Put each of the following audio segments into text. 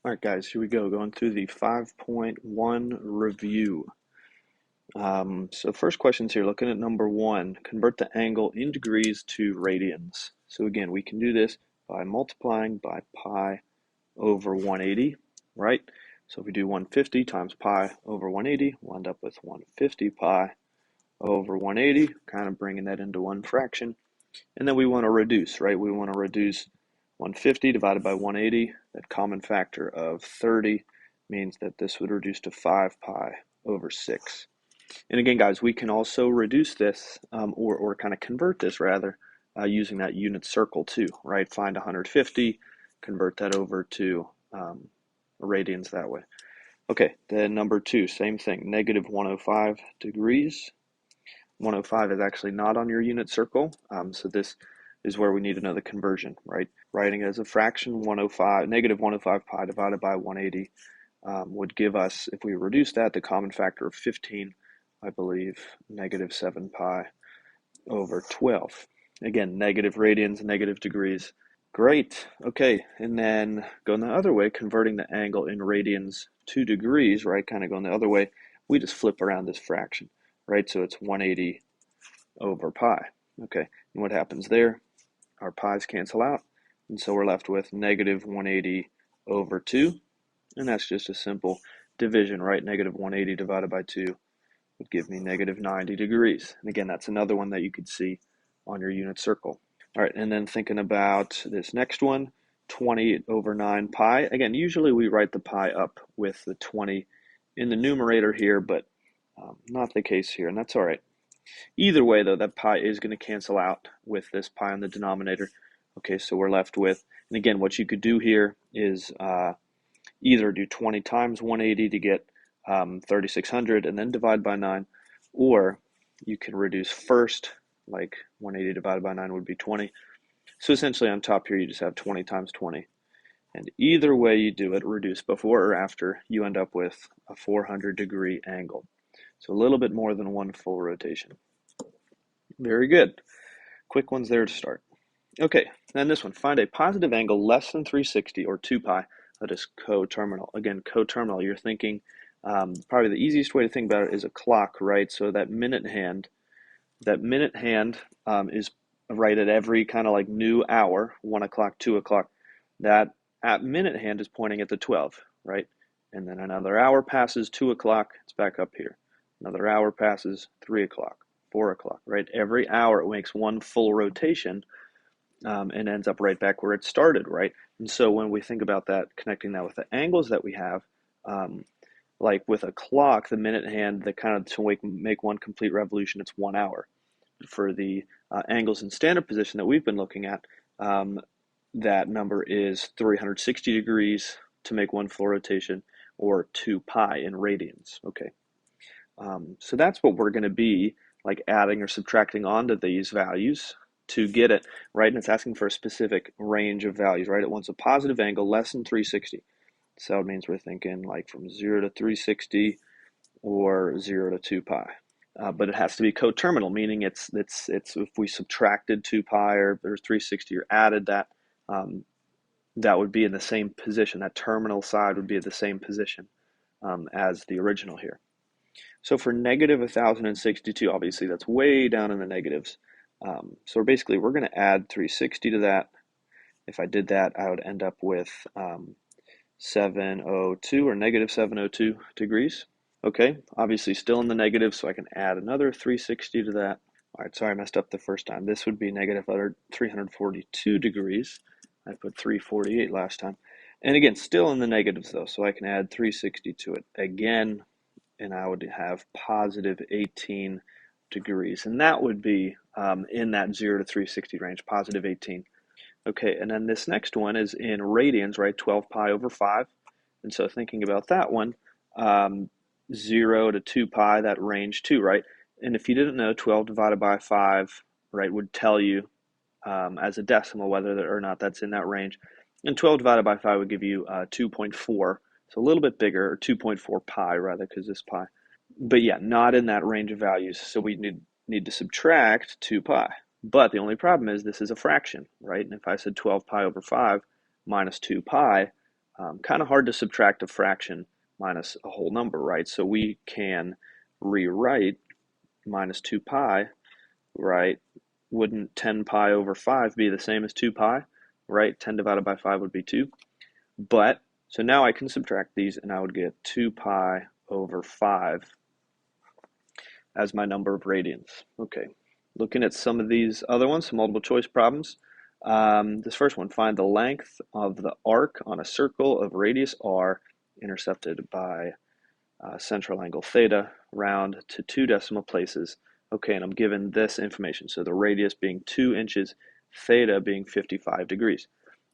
All right, guys, here we go, going through the 5.1 review. So first questions here, looking at number one, convert the angle in degrees to radians. So again, we can do this by multiplying by pi over 180, right? So if we do 150 times pi over 180, we'll end up with 150 pi over 180, kind of bringing that into one fraction. And then we want to reduce, right? We want to reduce 150 divided by 180. That common factor of 30 means that this would reduce to 5 pi over 6. And again, guys, we can also reduce this or kind of convert this rather using that unit circle too, right? Find 150, convert that over to radians that way. Okay, then number two, same thing, negative 105 degrees. 105 is actually not on your unit circle, so this is where we need another conversion, right? Writing it as a fraction, 105, negative 105 pi divided by 180 would give us, if we reduce that, the common factor of 15, I believe, negative 7 pi over 12. Again, negative radians, negative degrees. Great. Okay, and then going the other way, converting the angle in radians to degrees, right? Kind of going the other way, we just flip around this fraction, right? So it's 180 over pi. Okay, and what happens there? Our pi's cancel out, and so we're left with negative 180 over 2, and that's just a simple division, right? Negative 180 divided by 2 would give me negative 90 degrees. And again, that's another one that you could see on your unit circle. All right, and then thinking about this next one, 20 over 9 pi. Again, usually we write the pi up with the 20 in the numerator here, but not the case here, and that's all right. Either way, though, that pi is going to cancel out with this pi in the denominator. Okay, so we're left with, and again, what you could do here is either do 20 times 180 to get 3,600 and then divide by 9, or you can reduce first, like 180 divided by 9 would be 20. So essentially on top here, you just have 20 times 20. And either way you do it, reduce before or after, you end up with a 400-degree angle. So a little bit more than one full rotation. Very good. Quick ones there to start. Okay, then this one. Find a positive angle less than 360 or 2 pi that is coterminal. Again, coterminal, you're thinking probably the easiest way to think about it is a clock, right? So that minute hand is right at every kind of like new hour, 1 o'clock, 2 o'clock. That at minute hand is pointing at the 12, right? And then another hour passes, 2 o'clock, it's back up here. Another hour passes, 3 o'clock, 4 o'clock, right? Every hour it makes one full rotation and ends up right back where it started, right? And so when we think about that, connecting that with the angles that we have, like with a clock, the minute hand, the kind of to make one complete revolution, it's 1 hour. For the angles in standard position that we've been looking at, that number is 360 degrees to make one full rotation, or 2 pi in radians. Okay, so that's what we're going to be like adding or subtracting onto these values to get it, right? And it's asking for a specific range of values, right? It wants a positive angle less than 360. So it means we're thinking like from 0 to 360 or 0 to 2 pi. But it has to be coterminal, meaning it's if we subtracted 2 pi or 360 or added that, that would be in the same position. That terminal side would be at the same position as the original here. So for negative 1,062, obviously that's way down in the negatives. So basically we're going to add 360 to that. If I did that, I would end up with 702 or negative 702 degrees. Okay, obviously still in the negative, so I can add another 360 to that. All right, sorry, I messed up the first time. This would be negative 342 degrees. I put 348 last time. And again, still in the negatives though, so I can add 360 to it again, and I would have positive 18 degrees. And that would be in that 0 to 360 range, positive 18. Okay, and then this next one is in radians, right? 12 pi over 5. And so thinking about that one, 0 to 2 pi, that range too, right? And if you didn't know, 12 divided by 5, right, would tell you as a decimal whether or not that's in that range. And 12 divided by 5 would give you 2.4, so a little bit bigger, or 2.4 pi rather, because this pi. But yeah, not in that range of values, so we need to subtract 2 pi. But the only problem is this is a fraction, right? And if I said 12 pi over 5 minus 2 pi, Kind of hard to subtract a fraction minus a whole number, right? So we can rewrite minus 2 pi, right? Wouldn't 10 pi over 5 be the same as 2 pi, right? 10 divided by 5 would be 2. But, so now I can subtract these and I would get 2 pi over 5 as my number of radians. Okay, looking at some of these other ones, some multiple choice problems. This first one, find the length of the arc on a circle of radius r intercepted by central angle theta, round to 2 decimal places. Okay, and I'm given this information. So the radius being 2 inches, theta being 55 degrees.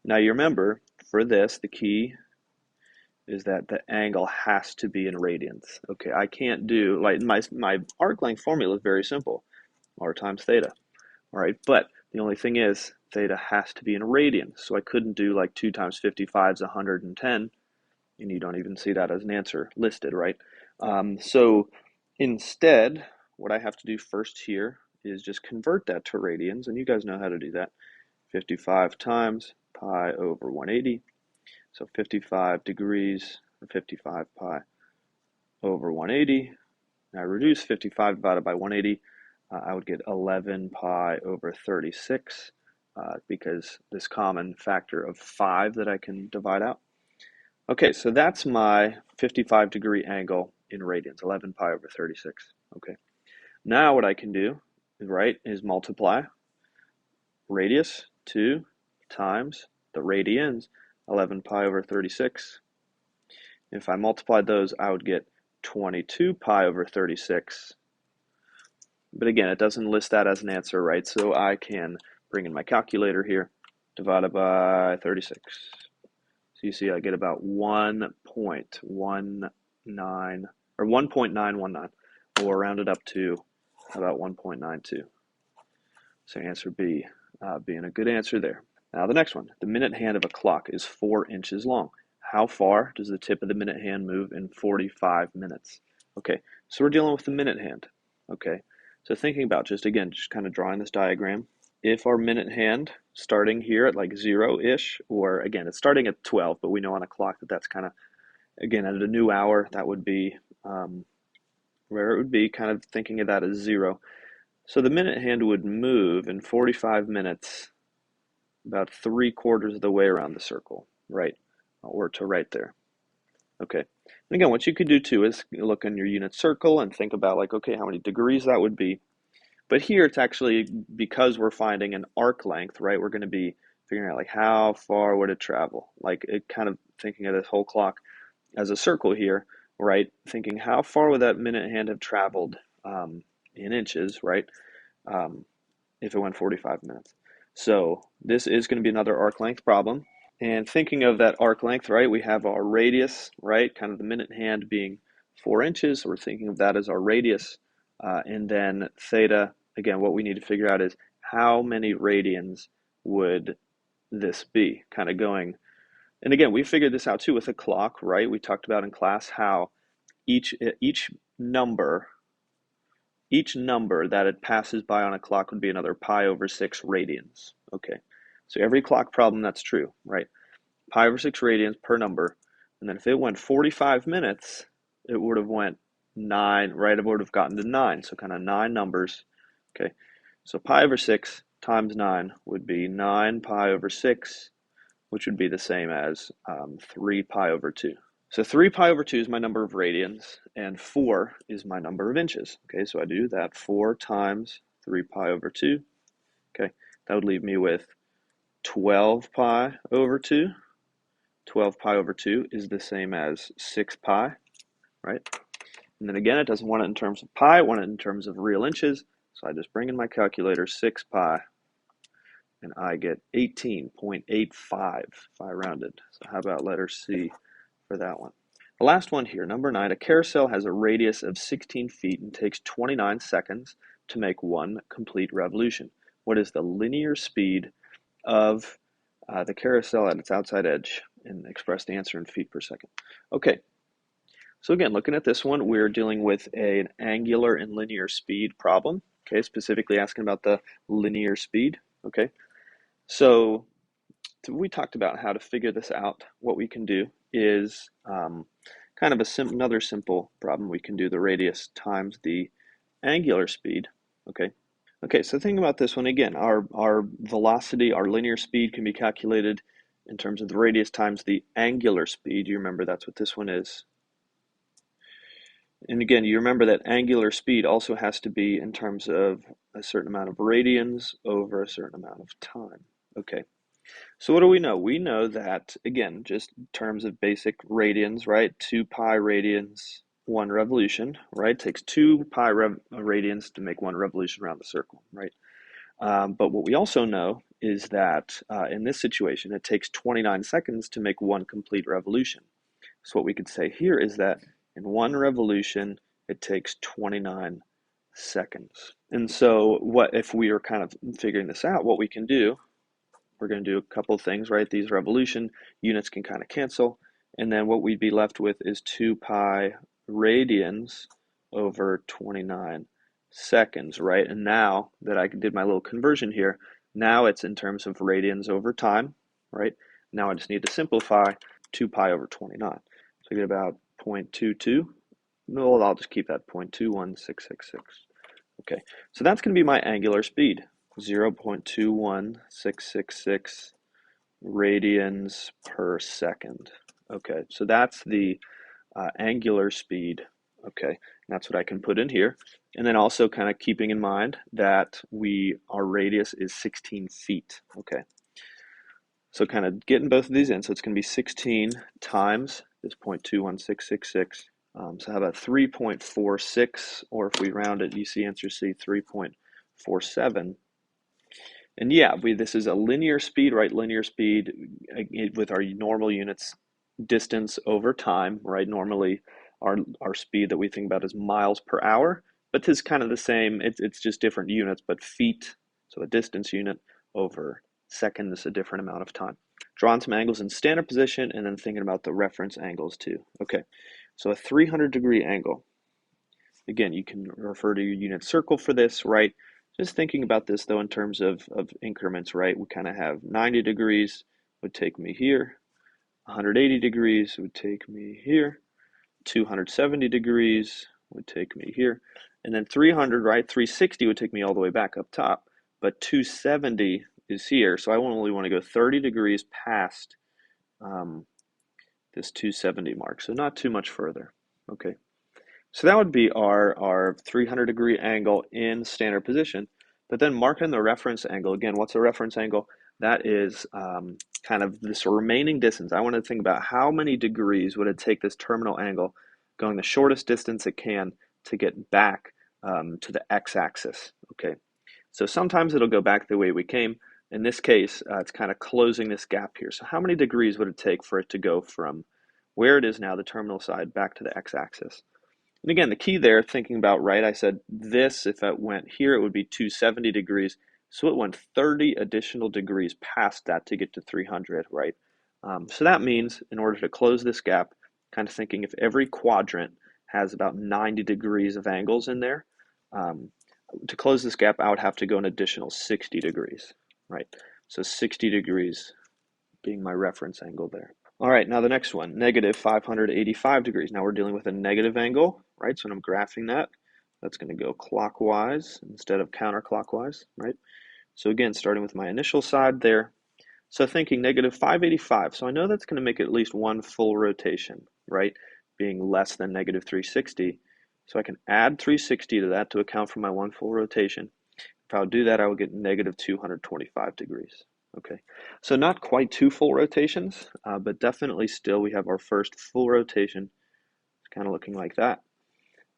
Now you remember, for this, the key is that the angle has to be in radians. Okay, I can't do, like my arc length formula is very simple, r times theta. All right, but the only thing is theta has to be in radians. So I couldn't do like 2 times 55 is 110, and you don't even see that as an answer listed, right? So instead, what I have to do first here is just convert that to radians, and you guys know how to do that. 55 times pi over 180. So 55 degrees, or 55 pi over 180. Now reduce 55 divided by 180. I would get 11 pi over 36 because this common factor of 5 that I can divide out. Okay, so that's my 55 degree angle in radians, 11 pi over 36. Okay, now what I can do, right, is multiply radius 2 times the radians, 11 pi over 36. If I multiplied those, I would get 22 pi over 36. But again, it doesn't list that as an answer, right? So I can bring in my calculator here, divided by 36. So you see I get about 1.19 or 1.919, or round it up to about 1.92. So answer B being a good answer there. Now the next one, the minute hand of a clock is 4 inches long. How far does the tip of the minute hand move in 45 minutes? Okay, so we're dealing with the minute hand. Okay, so thinking about just kind of drawing this diagram. If our minute hand starting here at like 0-ish, or again, it's starting at 12, but we know on a clock that that's kind of, again, at a new hour, that would be where it would be kind of thinking of that as 0. So the minute hand would move in 45 minutes about 3/4 of the way around the circle, right? Or to right there. Okay. And again, what you could do too is look on your unit circle and think about like, okay, how many degrees that would be. But here it's actually, because we're finding an arc length, right? We're going to be figuring out like how far would it travel? Like it kind of thinking of this whole clock as a circle here, right? Thinking how far would that minute hand have traveled in inches, right? If it went 45 minutes. So this is going to be another arc length problem. And thinking of that arc length, right, we have our radius, right, kind of the minute hand being 4 inches. So we're thinking of that as our radius. And then theta, again, what we need to figure out is how many radians would this be, kind of going. And again, we figured this out too with a clock, right? We talked about in class how each number that it passes by on a clock would be another pi over 6 radians. Okay, so every clock problem, that's true, right? Pi over 6 radians per number. And then if it went 45 minutes, it would have went 9, right? It would have gotten to 9, so kind of 9 numbers. Okay, so pi over 6 times 9 would be 9 pi over 6, which would be the same as 3 pi over 2. So 3 pi over 2 is my number of radians, and 4 is my number of inches. Okay, so I do that 4 times 3 pi over 2. Okay, that would leave me with 12 pi over 2. 12 pi over 2 is the same as 6 pi, right? And then again, it doesn't want it in terms of pi, it wants it in terms of real inches. So I just bring in my calculator, 6 pi, and I get 18.85 if I rounded. So how about letter C for that one? The last one here, number 9, a carousel has a radius of 16 feet and takes 29 seconds to make one complete revolution. What is the linear speed of the carousel at its outside edge? And express the answer in feet per second. Okay, so again, looking at this one, we're dealing with an angular and linear speed problem. Okay, specifically asking about the linear speed. Okay, so So we talked about how to figure this out. What we can do is kind of another simple problem. We can do the radius times the angular speed. Okay. Okay, so think about this one again. Our velocity, our linear speed can be calculated in terms of the radius times the angular speed. You remember that's what this one is. And again, you remember that angular speed also has to be in terms of a certain amount of radians over a certain amount of time. Okay, so what do we know? We know that, again, just in terms of basic radians, right? 2 pi radians, 1 revolution, right? It takes 2 pi radians to make 1 revolution around the circle, right? But what we also know is that in this situation, it takes 29 seconds to make 1 complete revolution. So what we could say here is that in 1 revolution, it takes 29 seconds. And so what if we are kind of figuring this out, what we can do, we're going to do a couple of things, right? These revolution units can kind of cancel. And then what we'd be left with is 2 pi radians over 29 seconds, right? And now that I did my little conversion here, now it's in terms of radians over time, right? Now I just need to simplify 2 pi over 29. So I get about 0.22. No, I'll just keep that 0.21666. Okay, so that's going to be my angular speed, 0.21666 radians per second. Okay, so that's the angular speed. Okay, and that's what I can put in here. And then also kind of keeping in mind that our radius is 16 feet. Okay, so kind of getting both of these in. So it's going to be 16 times this 0.21666. So how about 3.46, or if we round it, you see answer C, 3.47. And yeah, this is a linear speed, right? Linear speed with our normal units, distance over time, right? Normally our speed that we think about is miles per hour, but this is kind of the same. It's just different units, but feet, so a distance unit over seconds, a different amount of time. Drawing some angles in standard position and then thinking about the reference angles too. Okay, so a 300-degree angle. Again, you can refer to your unit circle for this, right? Just thinking about this though in terms of increments, right? We kind of have 90 degrees would take me here, 180 degrees would take me here, 270 degrees would take me here, and then 300, right? 360 would take me all the way back up top, but 270 is here, so I only want to go 30 degrees past this 270 mark, so not too much further. Okay. So that would be our 300-degree angle in standard position. But then marking the reference angle, again, what's a reference angle? That is kind of this remaining distance. I want to think about how many degrees would it take this terminal angle going the shortest distance it can to get back to the x-axis, okay? So sometimes it'll go back the way we came. In this case, it's kind of closing this gap here. So how many degrees would it take for it to go from where it is now, the terminal side, back to the x-axis? And again, the key there, thinking about, right, I said this, if it went here, it would be 270 degrees. So it went 30 additional degrees past that to get to 300, right? So that means in order to close this gap, kind of thinking if every quadrant has about 90 degrees of angles in there, to close this gap, I would have to go an additional 60 degrees, right? So 60 degrees being my reference angle there. All right, now the next one, negative 585 degrees. Now we're dealing with a negative angle, right? So when I'm graphing that, that's going to go clockwise instead of counterclockwise, right? So again, starting with my initial side there. So thinking negative 585. So I know that's going to make at least one full rotation, right? Being less than negative 360. So I can add 360 to that to account for my one full rotation. If I would do that, I would get negative 225 degrees. Okay, so not quite 2 full rotations, but definitely still we have our first full rotation. It's kind of looking like that.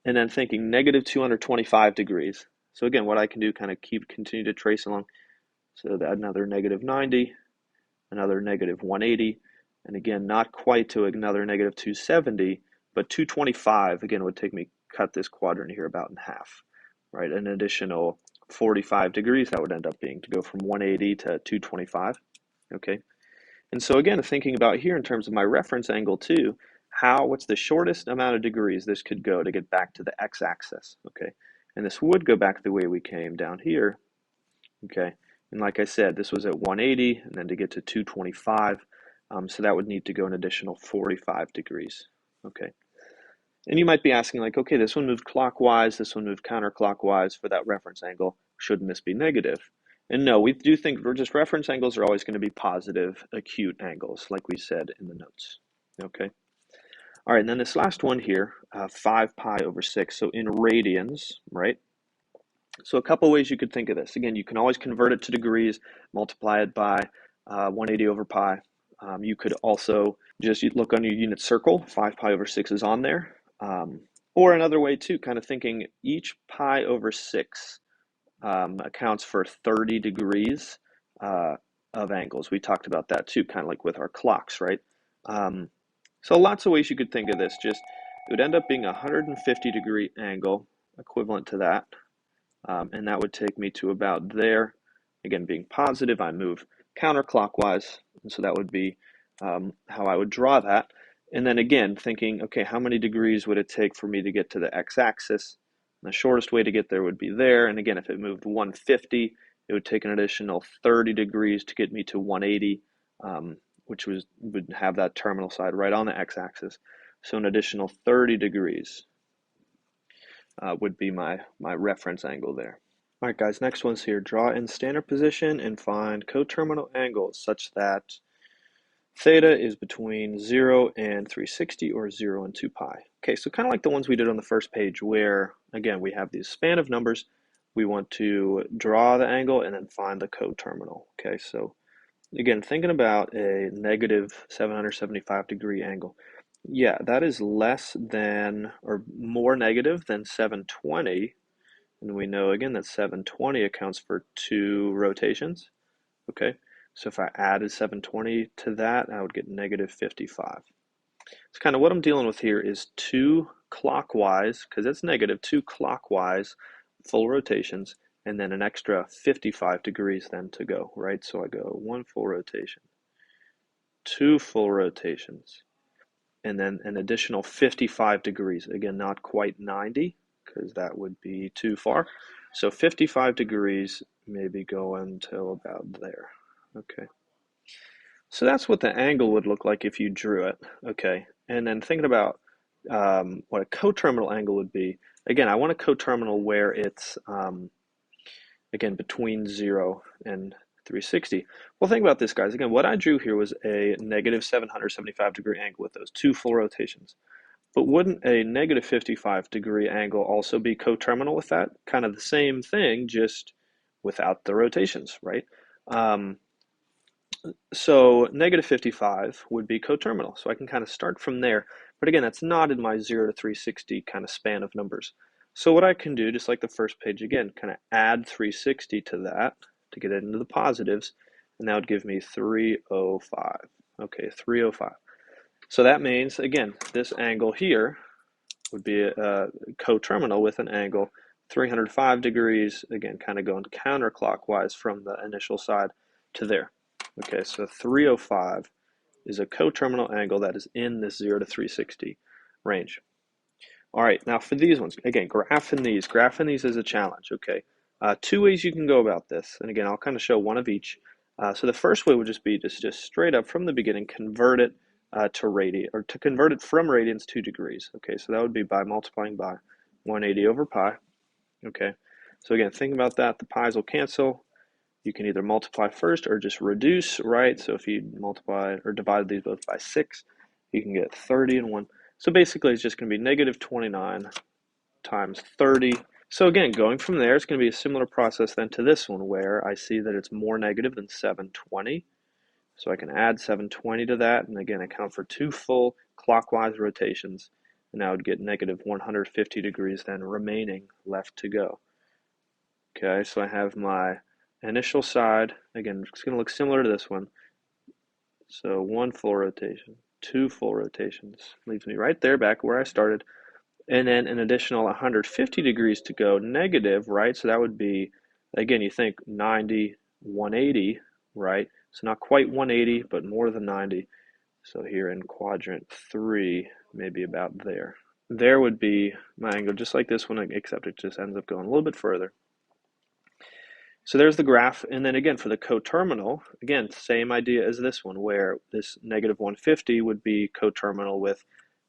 And then thinking negative 225 degrees. So again, what I can do, kind of continue to trace along. So that another negative 90, another negative 180, and again, not quite to another negative 270, but 225, again, would take me, cut this quadrant here about in half, right? An additional 45 degrees that would end up being to go from 180 to 225, okay? And so again, thinking about here in terms of my reference angle too, what's the shortest amount of degrees this could go to get back to the x-axis, okay? And this would go back the way we came down here, okay? And like I said, this was at 180, and then to get to 225, so that would need to go an additional 45 degrees. Okay. And you might be asking, like, okay, this one moved clockwise, this one moved counterclockwise for that reference angle. Shouldn't this be negative? And no, we do think just reference angles are always going to be positive acute angles, like we said in the notes. Okay. All right, and then this last one here, 5 pi over 6. So in radians, right? So a couple ways you could think of this. Again, you can always convert it to degrees, multiply it by 180 over pi. You could also just look on your unit circle, 5 pi over 6 is on there. Or another way too, kind of thinking each pi over 6 accounts for 30 degrees of angles. We talked about that too, kind of like with our clocks, right? So lots of ways you could think of this. Just it would end up being a 150-degree angle, equivalent to that. And that would take me to about there. Again, being positive, I move counterclockwise, and so that would be how I would draw that. And then again, thinking, okay, how many degrees would it take for me to get to the x-axis? The shortest way to get there would be there. And again, if it moved 150, it would take an additional 30 degrees to get me to 180, which would have that terminal side right on the x-axis. So an additional 30 degrees would be my reference angle there. All right, guys, next one's here. Draw in standard position and find coterminal angles such that theta is between 0 and 360 or 0 and 2 pi. Okay, so kind of like the ones we did on the first page where, again, we have these span of numbers. We want to draw the angle and then find the coterminal. Okay, so again, thinking about a negative 775-degree angle. Yeah, that is less than or more negative than 720. And we know again that 720 accounts for 2 rotations. Okay, so if I added 720 to that, I would get negative 55. So kind of what I'm dealing with here is 2 clockwise, because it's negative, 2 clockwise full rotations, and then an extra 55 degrees then to go, right? So I go 1 full rotation, 2 full rotations, and then an additional 55 degrees. Again, not quite 90, because that would be too far. So 55 degrees, maybe go until about there. Okay. So that's what the angle would look like if you drew it. Okay. And then thinking about what a coterminal angle would be. Again, I want a coterminal where it's, again, between 0 and 360. Well, think about this, guys. Again, what I drew here was a negative 775-degree angle with those 2 full rotations. But wouldn't a negative 55-degree angle also be coterminal with that? Kind of the same thing, just without the rotations, right? So negative 55 would be coterminal. So I can kind of start from there. But again, that's not in my 0 to 360 kind of span of numbers. So what I can do, just like the first page again, kind of add 360 to that to get it into the positives. And that would give me 305. Okay, 305. So that means, again, this angle here would be a coterminal with an angle 305 degrees, again, kind of going counterclockwise from the initial side to there. Okay, so 305 is a coterminal angle that is in this 0 to 360 range. All right, now for these ones, again, graphing these is a challenge, okay? 2 ways you can go about this, and again, I'll kind of show one of each. So the first way would just be just straight up from the beginning, convert it to radian, or to convert it from radians to degrees. Okay, so that would be by multiplying by 180 over pi. Okay, so again, think about that. The pi's will cancel. You can either multiply first or just reduce, right? So if you multiply or divide these both by 6, you can get 30 and 1. So basically, it's just going to be negative 29 times 30. So again, going from there, it's going to be a similar process then to this one, where I see that it's more negative than 720. So I can add 720 to that, and again, account for 2 full clockwise rotations, and I would get negative 150 degrees then remaining left to go. Okay, so I have my initial side, again, it's going to look similar to this one. So 1 full rotation, 2 full rotations, leaves me right there back where I started, and then an additional 150 degrees to go negative, right? So that would be, again, you think 90, 180, right? So not quite 180, but more than 90. So here in quadrant 3, maybe about there. There would be my angle, just like this one, except it just ends up going a little bit further. So there's the graph, and then again for the coterminal, again, same idea as this one, where this negative 150 would be coterminal with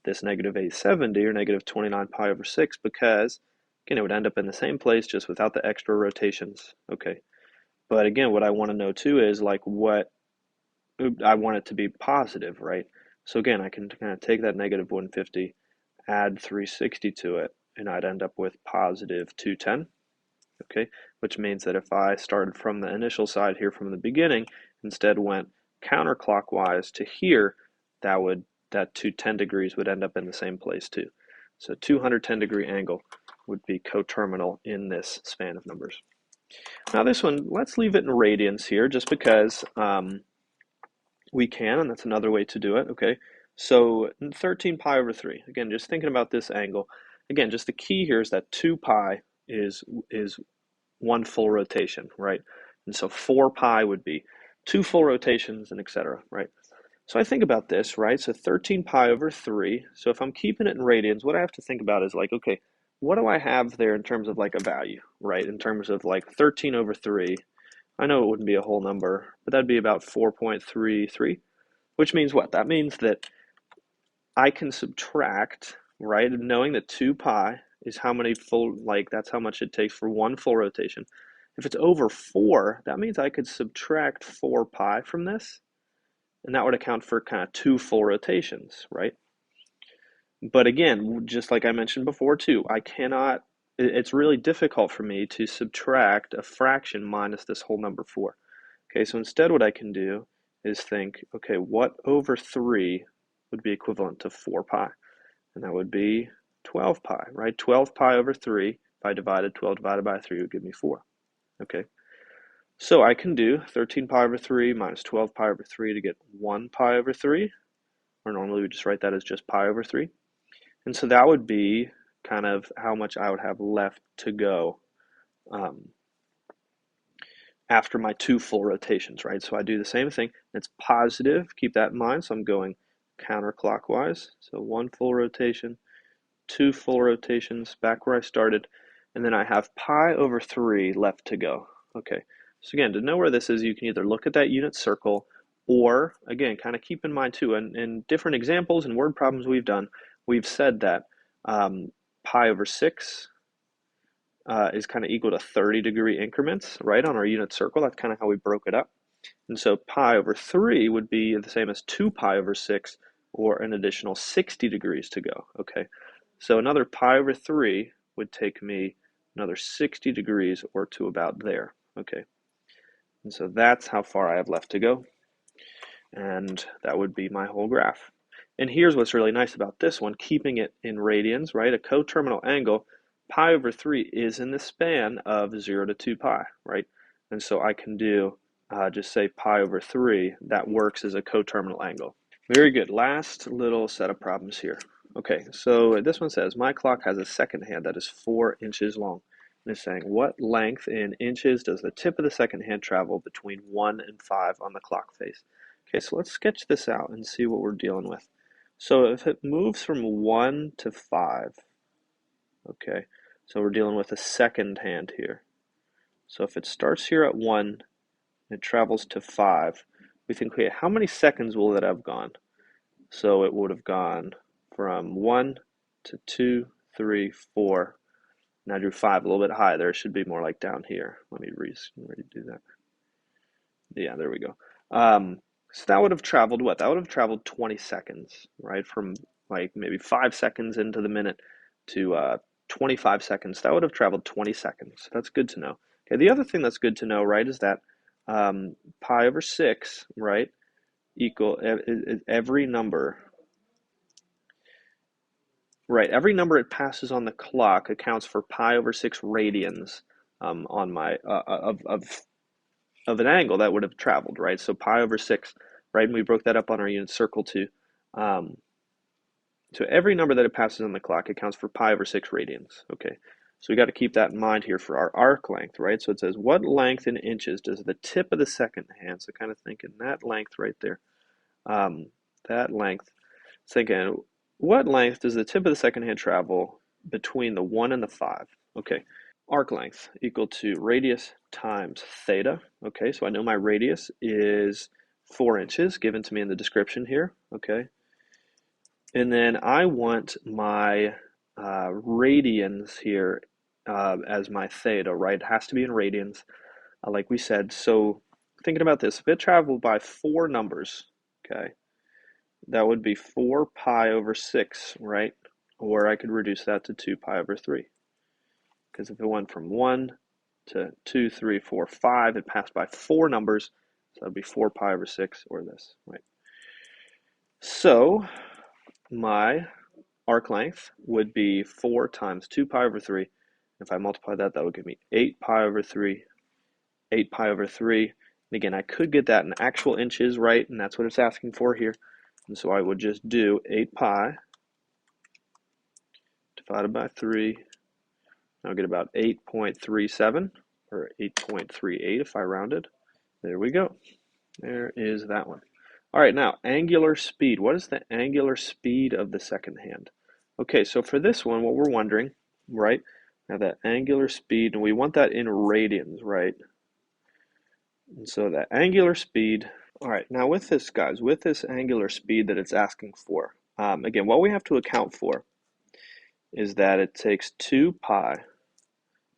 this negative 870 or negative 29 pi over 6 because, again, it would end up in the same place just without the extra rotations. Okay, but again, what I want to know too is like what I want it to be positive, right? So again, I can kind of take that negative 150, add 360 to it, and I'd end up with positive 210. Okay, which means that if I started from the initial side here from the beginning, instead went counterclockwise to here, that 210 degrees would end up in the same place too. So 210-degree angle would be coterminal in this span of numbers. Now this one, let's leave it in radians here just because we can, and that's another way to do it, okay? So 13 pi over 3, again, just thinking about this angle, again, just the key here is that 2 pi is one full rotation, right? And so 4 pi would be 2 full rotations and etc., right? So I think about this, right? So 13 pi over 3. So if I'm keeping it in radians, what I have to think about is like, okay, what do I have there in terms of like a value, right? In terms of like 13 over 3. I know it wouldn't be a whole number, but that'd be about 4.33, which means what? That means that I can subtract, right? Knowing that 2 pi is how many full, like that's how much it takes for one full rotation. If it's over 4, that means I could subtract 4 pi from this, and that would account for kind of 2 full rotations, right? But again, just like I mentioned before too, I cannot, it's really difficult for me to subtract a fraction minus this whole number 4. Okay, so instead what I can do is think, okay, what over 3 would be equivalent to 4 pi? And that would be 12 pi, right? 12 pi over 3, if I divided 12 divided by 3 would give me 4. Okay, so I can do 13 pi over 3 minus 12 pi over 3 to get 1 pi over 3, or normally we just write that as just pi over 3. And so that would be kind of how much I would have left to go after my 2 full rotations, right? So I do the same thing. It's positive, keep that in mind. So I'm going counterclockwise. So 1 full rotation, 2 full rotations back where I started, and then I have pi over 3 left to go. Okay, so again, to know where this is, you can either look at that unit circle or, again, kind of keep in mind too, in different examples and word problems we've done, we've said that pi over 6 is kind of equal to 30-degree increments, right, on our unit circle. That's kind of how we broke it up. And so pi over 3 would be the same as 2 pi over 6, or an additional 60 degrees to go, okay? So another pi over 3 would take me another 60 degrees or to about there, okay? And so that's how far I have left to go. And that would be my whole graph. And here's what's really nice about this one, keeping it in radians, right? A coterminal angle, pi over 3 is in the span of 0 to 2 pi, right? And so I can do, just say pi over 3, that works as a coterminal angle. Very good. Last little set of problems here. Okay, so this one says, my clock has a second hand that is 4 inches long. And it's saying, what length in inches does the tip of the second hand travel between 1 and 5 on the clock face? Okay, so let's sketch this out and see what we're dealing with. So if it moves from 1 to 5, okay, so we're dealing with a second hand here. So if it starts here at 1, it travels to 5, we think, okay, how many seconds will it have gone? So it would have gone from 1 to 2, 3, 4. Now I drew 5 a little bit high there. It should be more like down here. Let me redo that. Yeah, there we go. So that would have traveled what? That would have traveled 20 seconds, right? From like maybe 5 seconds into the minute to 25 seconds. That would have traveled 20 seconds. That's good to know. Okay, the other thing that's good to know, right, is that pi over 6, right, equal every number, right, every number it passes on the clock accounts for pi over 6 radians on my of an angle that would have traveled, right? So pi over 6, right? And we broke that up on our unit circle too. So every number that it passes on the clock accounts for pi over 6 radians, okay? So we got to keep that in mind here for our arc length, right? So it says, what length in inches does the tip of the second hand, so kind of thinking that length right there, that length, thinking, what length does the tip of the second hand travel between the 1 and the 5? Okay, arc length equal to radius times theta. Okay, so I know my radius is 4 inches given to me in the description here. Okay, and then I want my radians here as my theta, right? It has to be in radians, like we said. So thinking about this, if it traveled by 4 numbers, okay, that would be 4 pi over 6, right? Or I could reduce that to 2 pi over 3. Because if it went from 1 to 2, 3, 4, 5, it passed by 4 numbers. So that would be 4 pi over 6, or this, right? So my arc length would be 4 times 2 pi over 3. If I multiply that, that would give me 8 pi over 3, 8 pi over 3. And again, I could get that in actual inches, right? And that's what it's asking for here. And so I would just do 8 pi divided by 3. I'll get about 8.37 or 8.38 if I rounded. There we go. There is that one. All right, now angular speed. What is the angular speed of the second hand? Okay, so for this one, what we're wondering, right? Now that angular speed, and we want that in radians, right? And so that angular speed. All right, now with this, guys, with this angular speed that it's asking for, again, what we have to account for is that it takes 2 pi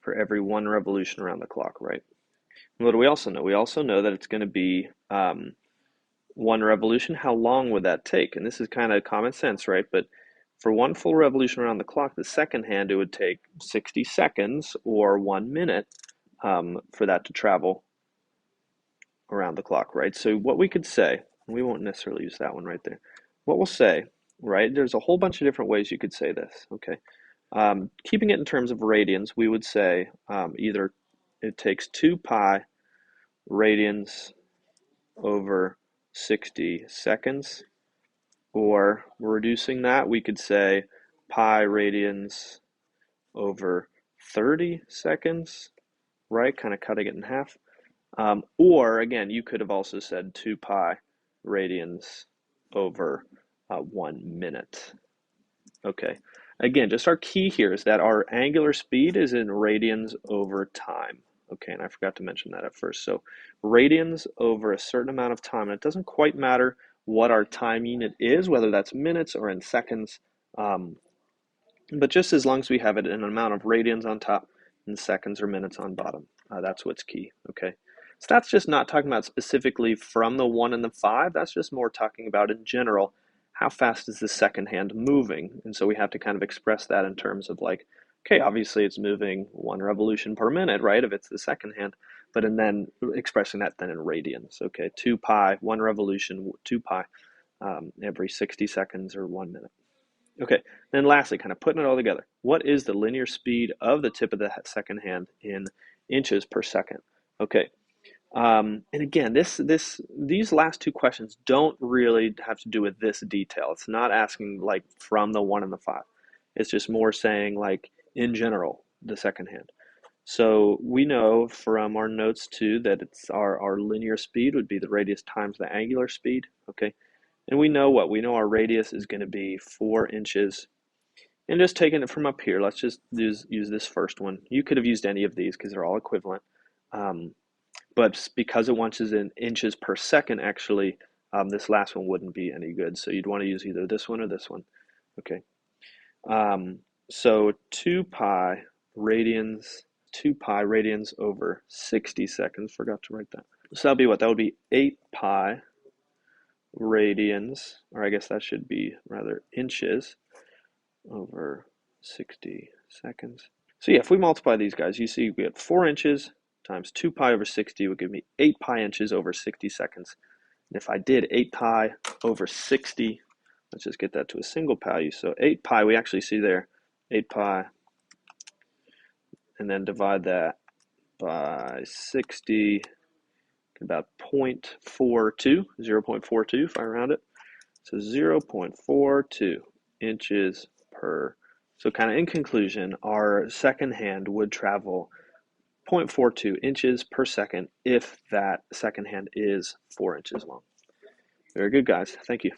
for every 1 revolution around the clock, right? And what do we also know? We also know that it's going to be 1 revolution. How long would that take? And this is kind of common sense, right? But for 1 full revolution around the clock, the second hand, it would take 60 seconds or 1 minute for that to travel around the clock, right? So what we could say, we won't necessarily use that one right there. What we'll say, right? There's a whole bunch of different ways you could say this, okay? Keeping it in terms of radians, we would say either it takes 2 pi radians over 60 seconds, or reducing that, we could say pi radians over 30 seconds, right? Kind of cutting it in half. Or again, you could have also said 2 pi radians over 1 minute. Okay. Again, just our key here is that our angular speed is in radians over time. Okay, and I forgot to mention that at first. So radians over a certain amount of time. And it doesn't quite matter what our time unit is, whether that's minutes or in seconds. But just as long as we have it in an amount of radians on top and seconds or minutes on bottom, that's what's key. Okay. So that's just not talking about specifically from the 1 and the 5. That's just more talking about in general, how fast is the second hand moving? And so we have to kind of express that in terms of like, okay, obviously it's moving 1 revolution per minute, right? If it's the second hand, but and then expressing that then in radians. Okay, 2 pi, 1 revolution, 2 pi every 60 seconds or 1 minute. Okay, then lastly, kind of putting it all together, what is the linear speed of the tip of the second hand in inches per second? Okay, and again, these last 2 questions don't really have to do with this detail. It's not asking like from the 1 and the 5. It's just more saying like in general, the second hand. So we know from our notes too that it's our linear speed would be the radius times the angular speed. Okay, and we know what? We know our radius is going to be 4 inches. And just taking it from up here, let's just use this first one. You could have used any of these because they're all equivalent. But because it wants in inches per second, actually, this last one wouldn't be any good. So you'd want to use either this one or this one. Okay. So 2 pi radians over 60 seconds. Forgot to write that. So that'll be what? That would be 8 pi radians, or I guess that should be rather inches over 60 seconds. So yeah, if we multiply these guys, you see we have 4 inches times 2 pi over 60 would give me 8 pi inches over 60 seconds. And if I did 8 pi over 60, let's just get that to a single value. So 8 pi, we actually see there 8 pi, and then divide that by 60, about 0.42, 0.42 if I round it. So 0.42 inches per. So kind of in conclusion, our second hand would travel 0.42 inches per second if that second hand is 4 inches long. Very good, guys. Thank you.